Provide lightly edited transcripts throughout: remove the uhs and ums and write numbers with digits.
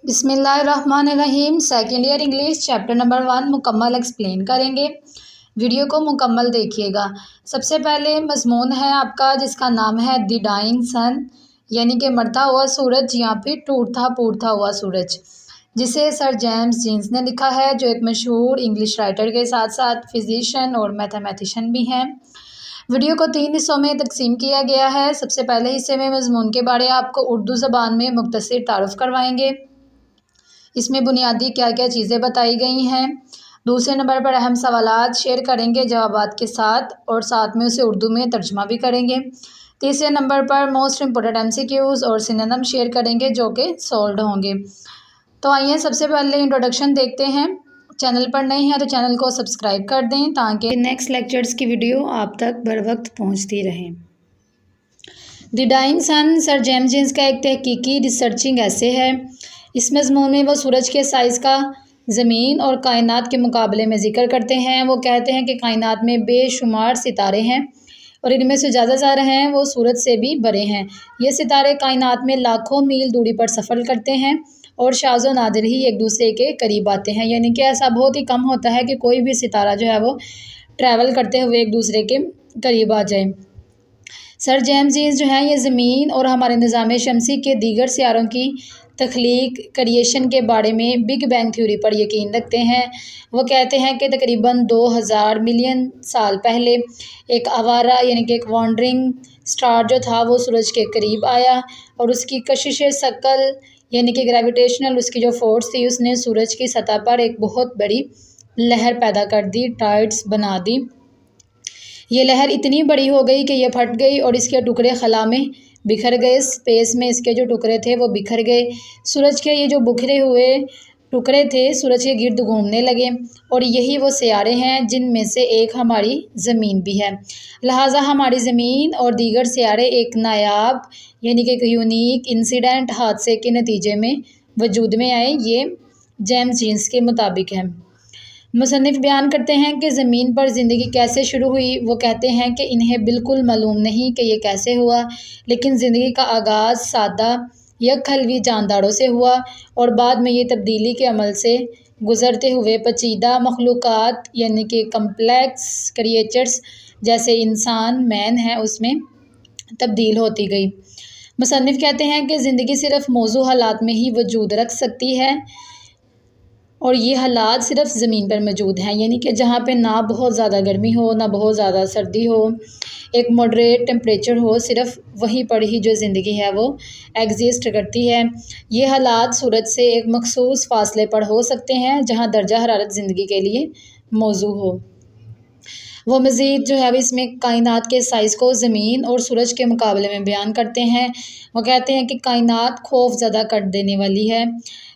बिस्मिल्लाहिर्रहमानिर्रहीम। Second year English chapter number 1 मुकम्मल explain करेंगे। वीडियो को मुकम्मल देखिएगा। सबसे पहले मज़मून है आपका जिसका नाम है द डाइंग सन, यानी कि मरता हुआ सूरज या फिर टूटता फूटता हुआ सूरज, जिसे सर जेम्स जीन्स ने लिखा है, जो एक मशहूर इंग्लिश राइटर के साथ साथ फिजिशियन और मैथमेटिशियन भी हैं। वीडियो को 3 हिस्सों में तकसीम किया गया है। सबसे पहले हिस्से में मज़मून के बारे आपको उर्दू ज़बान में मुख्तसर तारुफ़ करवाएंगे। इसमें बुनियादी क्या क्या चीज़ें बताई गई हैं। दूसरे नंबर पर अहम सवालात शेयर करेंगे जवाबात के साथ, और साथ में उसे उर्दू में तर्जुमा भी करेंगे। तीसरे नंबर पर मोस्ट इम्पोर्टेंट एमसीक्यूज़ और सिनोनिम शेयर करेंगे जो कि सॉल्व होंगे। तो आइए सबसे पहले इंट्रोडक्शन देखते हैं। चैनल पर नए हैं तो चैनल को सब्सक्राइब कर दें ताकि नेक्स्ट लेक्चर्स की वीडियो आप तक बर वक्त पहुँचती रहे। The dying sun sir James Jeans का एक तहकीकी रिसर्चिंग ऐसे है। इस मज़मून में वो सूरज के साइज़ का ज़मीन और कायनात के मुकाबले में ज़िक्र करते हैं। वो कहते हैं कि कायनात में बेशुमार सितारे हैं और इनमें से ज़्यादातर हैं वो सूरज से भी बड़े हैं। ये सितारे कायनात में लाखों मील दूरी पर सफ़र करते हैं और शाज़ो नादिर ही एक दूसरे के करीब आते हैं, यानी कि ऐसा बहुत ही कम होता है कि कोई भी सितारा जो है वो ट्रैवल करते हुए एक दूसरे के करीब आ जाए। सर जेम्स जीन्स जो हैं ये ज़मीन और हमारे निज़ाम शमसी के दीगर सियारों की तख्लीक क्रिएशन के बारे में बिग बैंग थ्योरी पर यकीन रखते हैं। वो कहते हैं कि तकरीबन 2000 मिलियन साल पहले एक आवारा यानी कि एक वॉन्डरिंग स्टार जो था वो सूरज के करीब आया और उसकी कशिश सकल यानी कि ग्रेविटेशनल उसकी जो फोर्स थी उसने सूरज की सतह पर एक बहुत बड़ी लहर पैदा कर दी, टाइड्स बना दी। ये लहर इतनी बड़ी हो गई कि ये फट गई और इसके टुकड़े खला में बिखर गए। स्पेस में इसके जो टुकड़े थे वो बिखर गए। सूरज के ये जो बिखरे हुए टुकड़े थे सूरज के गिर्द घूमने लगे और यही वो सियारे हैं जिनमें से एक हमारी ज़मीन भी है। लिहाजा हमारी ज़मीन और दीगर सियारे एक नायाब यानी कि एक यूनिक इंसिडेंट हादसे के नतीजे में वजूद में आए। ये जेम्स जीन्स के मुताबिक है। मुसन्निफ़ बयान करते हैं कि ज़मीन पर ज़िंदगी कैसे शुरू हुई। वो कहते हैं कि इन्हें बिल्कुल मालूम नहीं कि ये कैसे हुआ, लेकिन ज़िंदगी का आगाज़ सादा यकहलवी जानदारों से हुआ और बाद में ये तब्दीली के अमल से गुज़रते हुए पेचीदा मखलूक़ात यानी कि कम्प्लेक्स क्रिएचर्स जैसे इंसान मैन है उसमें तब्दील होती गई। मुसन्निफ़ कहते हैं कि ज़िंदगी सिर्फ़ मौजू हालात में ही वजूद रख सकती है और ये हालात सिर्फ ज़मीन पर मौजूद हैं, यानी कि जहाँ पे ना बहुत ज़्यादा गर्मी हो ना बहुत ज़्यादा सर्दी हो, एक मॉडरेट टेम्परेचर हो, सिर्फ वहीं पर ही जो ज़िंदगी है वो एग्जिस्ट करती है। ये हालात सूरज से एक मखसूस फ़ासले पर हो सकते हैं जहाँ दर्जा हरारत ज़िंदगी के लिए मौजू हो। वो मज़ीद जो है इसमें कायनात के साइज़ को ज़मीन और सूरज के मुकाबले में बयान करते हैं। वो कहते हैं कि कायनात खौफ ज़्यादा कर देने वाली है,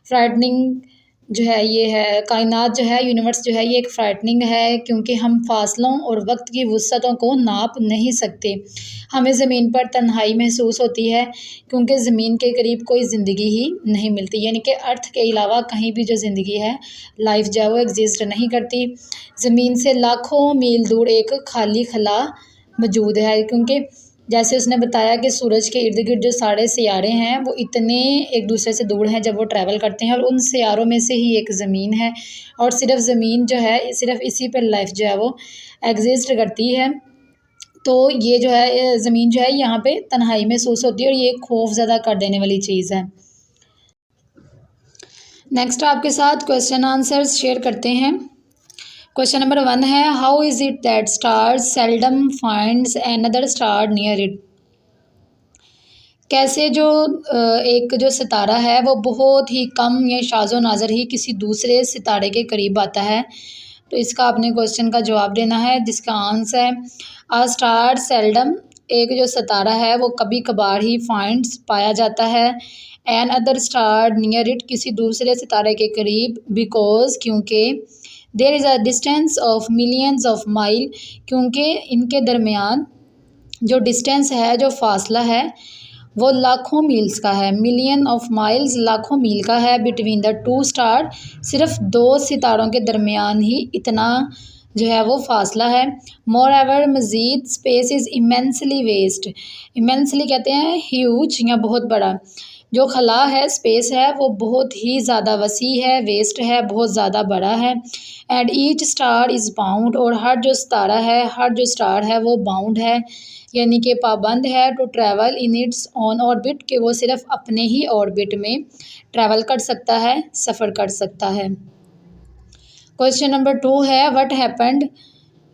फ्राइटनिंग जो है ये है। कायनात जो है यूनिवर्स जो है ये एक फ्राइटनिंग है क्योंकि हम फासलों और वक्त की वुसअतों को नाप नहीं सकते। हमें ज़मीन पर तन्हाई महसूस होती है क्योंकि ज़मीन के करीब कोई ज़िंदगी ही नहीं मिलती, यानी कि अर्थ के अलावा कहीं भी जो ज़िंदगी है लाइफ जो है वो एग्जिस्ट नहीं करती। ज़मीन से लाखों मील दूर एक खाली खला मौजूद है, क्योंकि जैसे उसने बताया कि सूरज के इर्द गिर्द जो सारे सियारे हैं वो इतने एक दूसरे से दूर हैं जब वो ट्रैवल करते हैं, और उन सियारों में से ही एक ज़मीन है और सिर्फ ज़मीन जो है सिर्फ इसी पर लाइफ जो है वो एग्जिस्ट करती है। तो ये जो है ज़मीन जो है यहाँ पे तन्हाई महसूस होती है और ये खौफ ज़्यादा कर देने वाली चीज़ है। नेक्स्ट आपके साथ क्वेश्चन आंसर्स शेयर करते हैं। क्वेश्चन नंबर 1 है, how is it that stars seldom finds another star near it. कैसे जो एक जो सितारा है वो बहुत ही कम या शाज़ो नाज़र ही किसी दूसरे सितारे के करीब आता है। तो इसका आपने क्वेश्चन का जवाब देना है, जिसका आंसर है आ स्टार सेल्डम, एक जो सितारा है वो कभी कभार ही फाइंड्स पाया जाता है another star near it, किसी दूसरे सितारे के करीब, बिकॉज क्योंकि there is a distance of millions of mile, क्योंकि इनके दरमियान जो डिस्टेंस है जो फासला है वो लाखों मील्स का है। मिलियन ऑफ माइल्स लाखों मील का है। बिटवीन द टू स्टार, सिर्फ दो सितारों के दरमियान ही इतना जो है वो फासला है। मोर एवर मज़ीद space is immensely vast, immensely कहते हैं ह्यूज या बहुत बड़ा, जो खला है, स्पेस है, वो बहुत ही ज़्यादा वसी है, वेस्ट है, बहुत ज़्यादा बड़ा है। And each star is bound, और हर जो सितारा है, हर जो स्टार है वो बाउंड है, यानी कि पाबंद है to travel in its own orbit, कि वो सिर्फ अपने ही ऑर्बिट में ट्रैवल कर सकता है, सफ़र कर सकता है। क्वेश्चन नंबर 2 है व्हाट हैपेंड,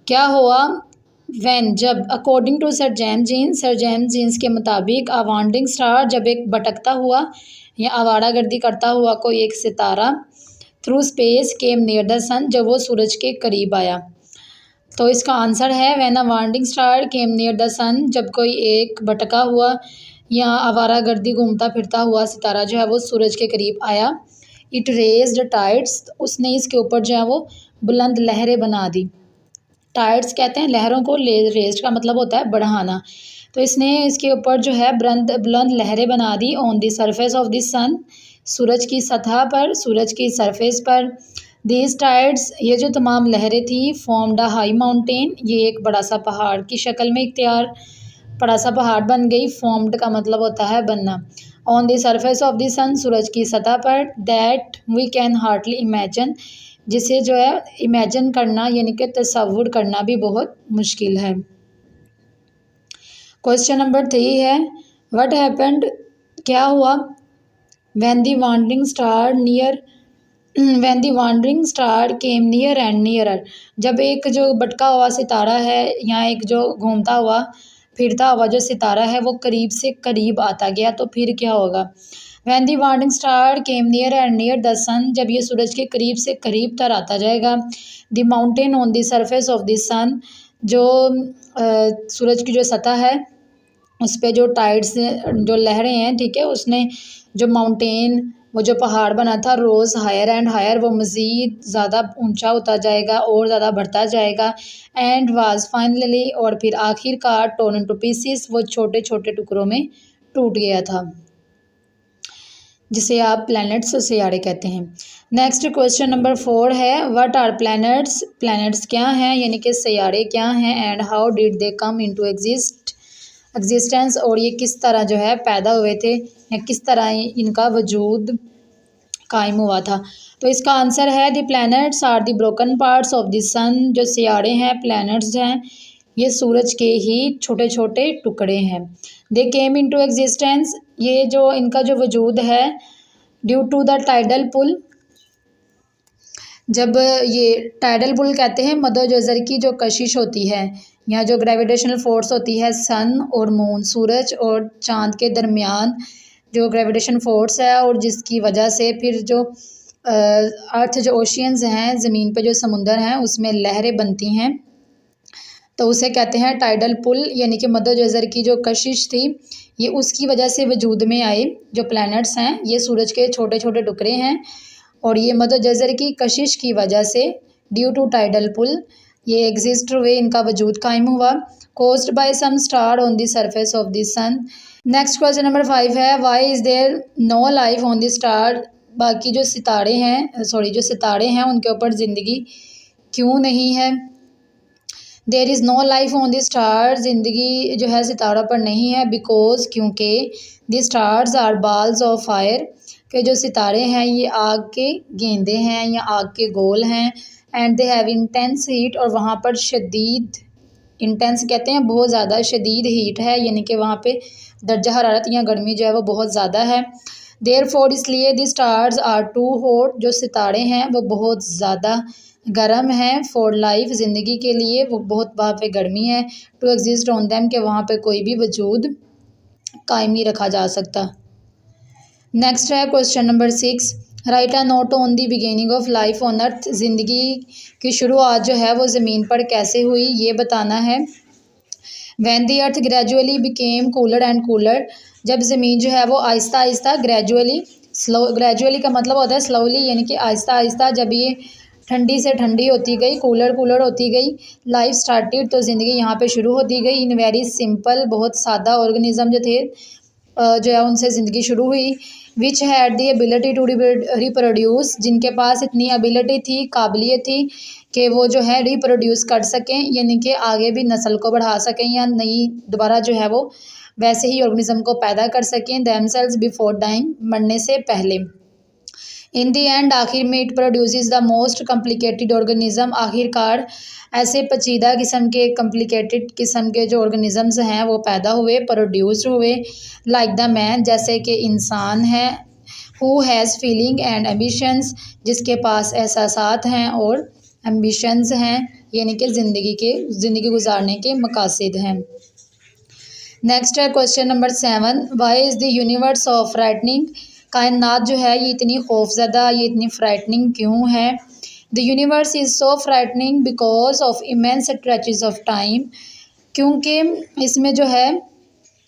क्या हुआ, वैन जब, according to sir James Jeans के मुताबिक, अ वांडरिंग स्टार जब एक भटकता हुआ या आवारागर्दी करता हुआ कोई एक सितारा, through space came near the sun, जब वो सूरज के करीब आया। तो इसका आंसर है when a wandering star came near the sun, जब कोई एक भटका हुआ या आवारागर्दी घूमता फिरता हुआ सितारा जो है वो सूरज के करीब आया। इट रेज्ड टाइड्स, उसने इसके ऊपर जो है वो बुलंद लहरें बना दी। टाइड्स कहते हैं लहरों को, रेज्ड का मतलब होता है बढ़ाना। तो इसने इसके ऊपर जो है बुलंद लहरें बना दी on the surface of the sun, सूरज की सतह पर, सूरज की सरफेस पर। दीज टाइड्स, ये जो तमाम लहरें थी, फॉर्म्ड अ हाई माउंटेन, ये एक बड़ा सा पहाड़ की शक्ल में बड़ा सा पहाड़ बन गई। फॉर्म्ड का मतलब होता है बनना। On the surface of the sun, सूरज की सतह पर। That we can hardly imagine, जिसे जो है इमेजिन करना यानी कि तसव्वुर करना भी बहुत मुश्किल है। क्वेश्चन नंबर 3 है व्हाट हैपेंड, क्या हुआ, when the wandering star came near and nearer, जब एक जो भटका हुआ सितारा है या एक जो घूमता हुआ फिरता हुआ जो सितारा है वो करीब से करीब आता गया, तो फिर क्या होगा। When the wandering star came near and near the sun, जब ये सूरज के करीब से करीब तर आता जाएगा। The mountain on the surface of the sun, जो सूरज की जो सतह है उस पर जो टाइड्स जो लहरें हैं, ठीक है, उसने जो माउंटेन, वो जो पहाड़ बना था, रोज़ हायर एंड हायर, वो मज़ीद ज़्यादा ऊंचा होता जाएगा और ज़्यादा बढ़ता जाएगा। एंड वाज फाइनली, और फिर आखिरकार टोर्न इनटू पीसेस, वो छोटे छोटे टुकड़ों में टूट गया था, जिसे आप प्लैनेट्स और सियारे कहते हैं। नेक्स्ट क्वेश्चन नंबर 4 है व्हाट आर प्लैनेट्स, प्लैनेट्स क्या हैं यानी कि सियारे क्या हैं। And how did they come into existence, और ये किस तरह जो है पैदा हुए थे या किस तरह इनका वजूद कायम हुआ था। तो इसका आंसर है the planets are the broken parts of the sun, जो सियारे हैं, प्लैनेट्स हैं, ये सूरज के ही छोटे छोटे टुकड़े हैं। दे केम इनटू एग्जिस्टेंस, ये जो इनका जो वजूद है, ड्यू टू द टाइडल पुल, जब ये टाइडल पुल कहते हैं मदोजज़र की जो कशिश होती है या जो ग्रेविटेशनल फोर्स होती है सन और मून, सूरज और चाँद के दरमियान जो ग्रेविटेशन फोर्स है, और जिसकी वजह से फिर जो अर्थ जो ओशियंस हैं, ज़मीन पे जो समुंदर हैं, उसमें लहरें बनती हैं, तो उसे कहते हैं टाइडल पुल, यानी कि मदोजज़र की जो कशिश थी ये उसकी वजह से वजूद में आए। जो प्लैनेट्स हैं ये सूरज के छोटे छोटे टुकड़े हैं, और ये मदोजज़र की कशिश की वजह से, ड्यू टू टाइडल पुल, ये एग्जिस्ट हुए, इनका वजूद कायम हुआ। Caused by some star on the surface of the sun. Next question number 5 है why is there no life on the star, बाकी जो सितारे हैं उनके ऊपर ज़िंदगी क्यों नहीं है। There is no life on the star, ज़िंदगी जो है सितारों पर नहीं है, बिकॉज, क्योंकि the stars are balls of fire, के जो सितारे हैं ये आग के गेंदे हैं या आग के गोल हैं। And they have intense heat, और वहाँ पर शदीद, इंटेंस कहते हैं बहुत ज़्यादा, शदीद हीट है, यानी कि वहाँ पे दर्जा हरारत या गर्मी जो है वो बहुत ज़्यादा है। देयरफॉर, इसलिए the stars are too hot, जो सितारे हैं वो बहुत ज़्यादा गर्म है। फॉर लाइफ, ज़िंदगी के लिए वो बहुत वहाँ पे गर्मी है। टू एग्जिस्ट ऑन देम, के वहाँ पे कोई भी वजूद कायम नहीं रखा जा सकता। नेक्स्ट है question number 6 right a note on the beginning of life on earth, ज़िंदगी की शुरुआत जो है वो ज़मीन पर कैसे हुई ये बताना है। When the earth gradually became cooler and cooler, जब ज़मीन जो है वो आहिस्ता आहिस्ता, ग्रेजुअली का मतलब होता है स्लोली, यानी कि आहिस्ता आहिस्ता जब ये ठंडी से ठंडी होती गई, कूलर होती गई, लाइफ स्टार्टेड, तो ज़िंदगी यहाँ पे शुरू होती गई। इन वेरी सिंपल, बहुत सादा ऑर्गेनिज्म जो थे जो है उनसे ज़िंदगी शुरू हुई। Which had the ability to reproduce, जिनके पास इतनी एबिलिटी थी, काबिलियत थी कि वो जो है रिप्रोड्यूस कर सकें, यानी कि आगे भी नस्ल को बढ़ा सकें या नई दोबारा जो है वो वैसे ही ऑर्गेनिज्म को पैदा कर सकें, themselves बिफोर डाइंग, मरने से पहले। इन दी एंड, आखिर में, it produces the most complicated organism, आखिरकार ऐसे पेचीदा किस्म के कम्प्लिकेटेड किस्म के जो ऑर्गेनिजम्स हैं वो पैदा हुए, प्रोड्यूस हुए, लाइक द मैन, जैसे कि इंसान है, who has feeling and ambitions, जिसके पास एहसासात हैं और एम्बिशंस हैं, यानी कि ज़िंदगी गुजारने के मकासद हैं। नेक्स्ट है question number 7, why is the universe of frightening, कायनात जो है ये इतनी खौफज़दा, ये इतनी फ्राइटनिंग क्यों है। The universe is so frightening because of immense stretches of time, क्योंकि इसमें जो है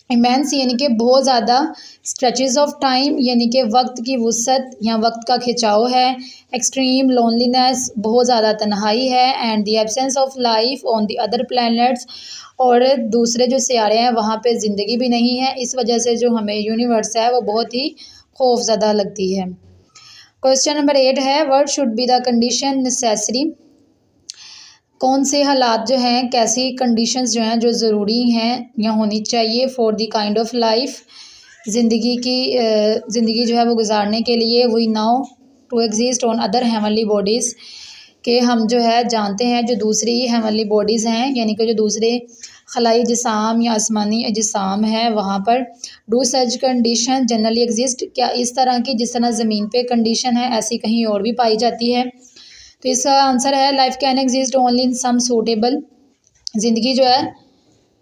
इमेंस यानी कि बहुत ज़्यादा, स्ट्रेचेस ऑफ टाइम यानी कि वक्त की वुसअत या वक्त का खिंचाव है, एक्सट्रीम लोनलीनेस, बहुत ज़्यादा तन्हाई है, and the absence of life on the other planets, और दूसरे जो सियारे हैं वहाँ पे ज़िंदगी भी नहीं है। इस वजह से जो हमें यूनिवर्स है वो बहुत ही खौफज़दा लगती है। क्वेश्चन नंबर 8 है, what should be the condition necessary, कौन से हालात जो हैं, कैसी कंडीशंस जो हैं जो ज़रूरी हैं या होनी चाहिए for the kind of life, ज़िंदगी जो है वो गुजारने के लिए, we know to exist on other heavenly bodies, कि हम जो है जानते हैं जो दूसरी हेवनली बॉडीज़ हैं, यानी कि जो दूसरे खलाई जिसाम या आसमानी जिसाम है वहाँ पर, do such condition generally exist, क्या इस तरह की जिस तरह ज़मीन पे कंडीशन है ऐसी कहीं और भी पाई जाती है। तो इसका आंसर है life can exist only in some suitable, ज़िंदगी जो है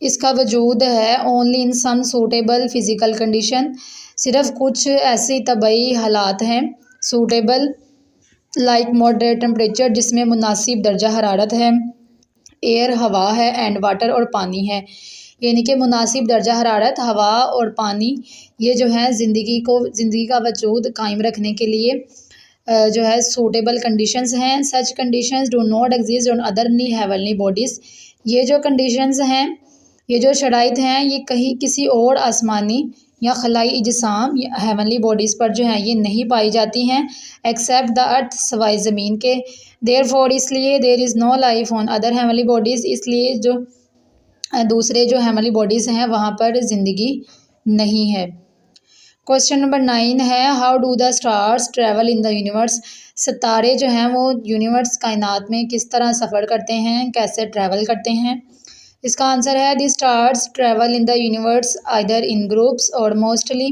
इसका वजूद है only in some suitable physical condition, सिर्फ कुछ ऐसी तबई हालात हैं सूटेबल, लाइक मॉडरेट टेम्परेचर, जिसमें मुनासिब दर्जा हरारत है, एयर हवा है, एंड वाटर और पानी है, यानी कि मुनासिब दर्जा हरारत, हवा और पानी, ये जो है ज़िंदगी का वजूद कायम रखने के लिए जो है सूटेबल कंडीशंस हैं। सच conditions do not exist on other heavenly bodies, ये जो कंडीशंस हैं, ये जो शराइत हैं, ये कहीं किसी और आसमानी या खलाई जिसाम हेवनली बॉडीज़ पर जो हैं ये नहीं पाई जाती हैं, एक्सेप्ट द अर्थ, सवाए ज़मीन के, देयरफॉर, इसलिए, there is no life on other heavenly bodies, इसलिए जो दूसरे जो हेवनली बॉडीज़ हैं वहाँ पर ज़िंदगी नहीं है। क्वेश्चन नंबर 9 है, how do the stars travel in the universe, सितारे जो हैं वो यूनिवर्स कायनात में किस तरह सफ़र करते हैं, कैसे ट्रैवल करते हैं। इसका आंसर है the stars travel in the universe either in groups और मोस्टली,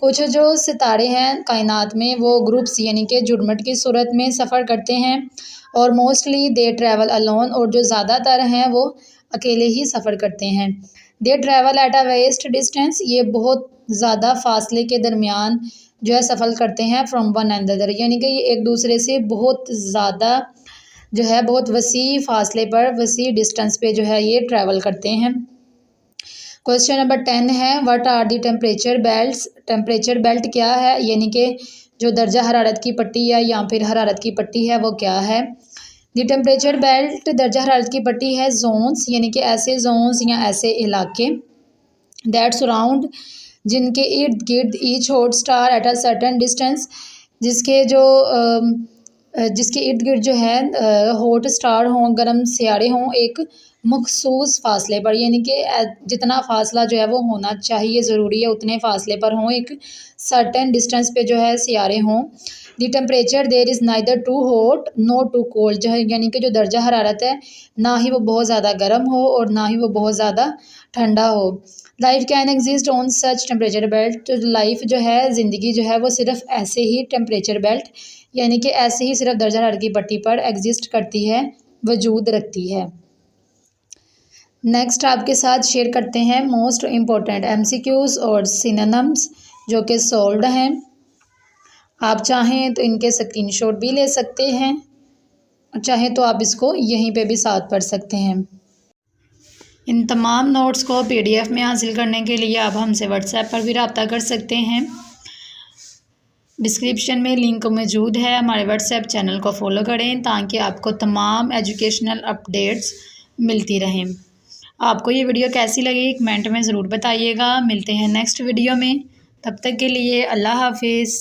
कुछ जो सितारे हैं कायनात में वो ग्रुप्स यानी कि जुड़मट की सूरत में सफ़र करते हैं, और मोस्टली दे ट्रैवल अलोन, और जो ज़्यादातर हैं वो अकेले ही सफ़र करते हैं। They travel at a vast distance, ये बहुत ज़्यादा फासले के दरमियान जो है सफ़र करते हैं, फ्रॉम वन अनदर, यानी कि ये एक दूसरे से बहुत ज़्यादा जो है बहुत वसी फासले पर, वसी डिस्टेंस पे जो है ये ट्रैवल करते हैं। क्वेश्चन नंबर 10 है, what are the temperature belts, temperature belt क्या है, यानी कि जो दर्जा हरारत की पट्टी है या फिर हरारत की पट्टी है वो क्या है। दी टेम्परेचर बेल्ट, दर्जा हरारत की पट्टी है जोन्स, यानी कि ऐसे जोन्स या ऐसे इलाके, दैट सराउंड, जिनके इर्द गिर्द each hot star at a certain distance, जिसके इर्द गिर्द जो है हॉट स्टार हों, गर्म सियारे हों, एक मखसूस फासले पर, यानी कि जितना फासला जो है वो होना चाहिए, ज़रूरी है उतने फासले पर हों, एक सर्टेन डिस्टेंस पे जो है सियारे हों। The temperature there is neither too hot nor too cold, जो है यानी कि जो दर्जा हरारत है ना ही वो बहुत ज़्यादा गर्म हो और ना ही वो बहुत ज़्यादा ठंडा हो। Life can exist on such temperature belt, तो लाइफ जो है ज़िंदगी जो है वो सिर्फ ऐसे ही टेम्परेचर बेल्ट यानी कि ऐसे ही सिर्फ दर्जा हरारत की पट्टी पर एग्जिस्ट करती है, वजूद रखती है। नेक्स्ट आपके साथ शेयर करते हैं मोस्ट इम्पोर्टेंट MCQs और सिनोनिम्स जो कि सोल्ड हैं। आप चाहें तो इनके स्क्रीनशॉट भी ले सकते हैं, और चाहें तो आप इसको यहीं पे भी साथ पढ़ सकते हैं। इन तमाम नोट्स को PDF में हासिल करने के लिए आप हमसे WhatsApp पर भी रब्ता कर सकते हैं। डिस्क्रिप्शन में लिंक मौजूद है, हमारे WhatsApp चैनल को फॉलो करें ताकि आपको तमाम एजुकेशनल अपडेट्स मिलती रहें। आपको ये वीडियो कैसी लगी कमेंट में ज़रूर बताइएगा। मिलते हैं नेक्स्ट वीडियो में, तब तक के लिए अल्लाह हाफिज़।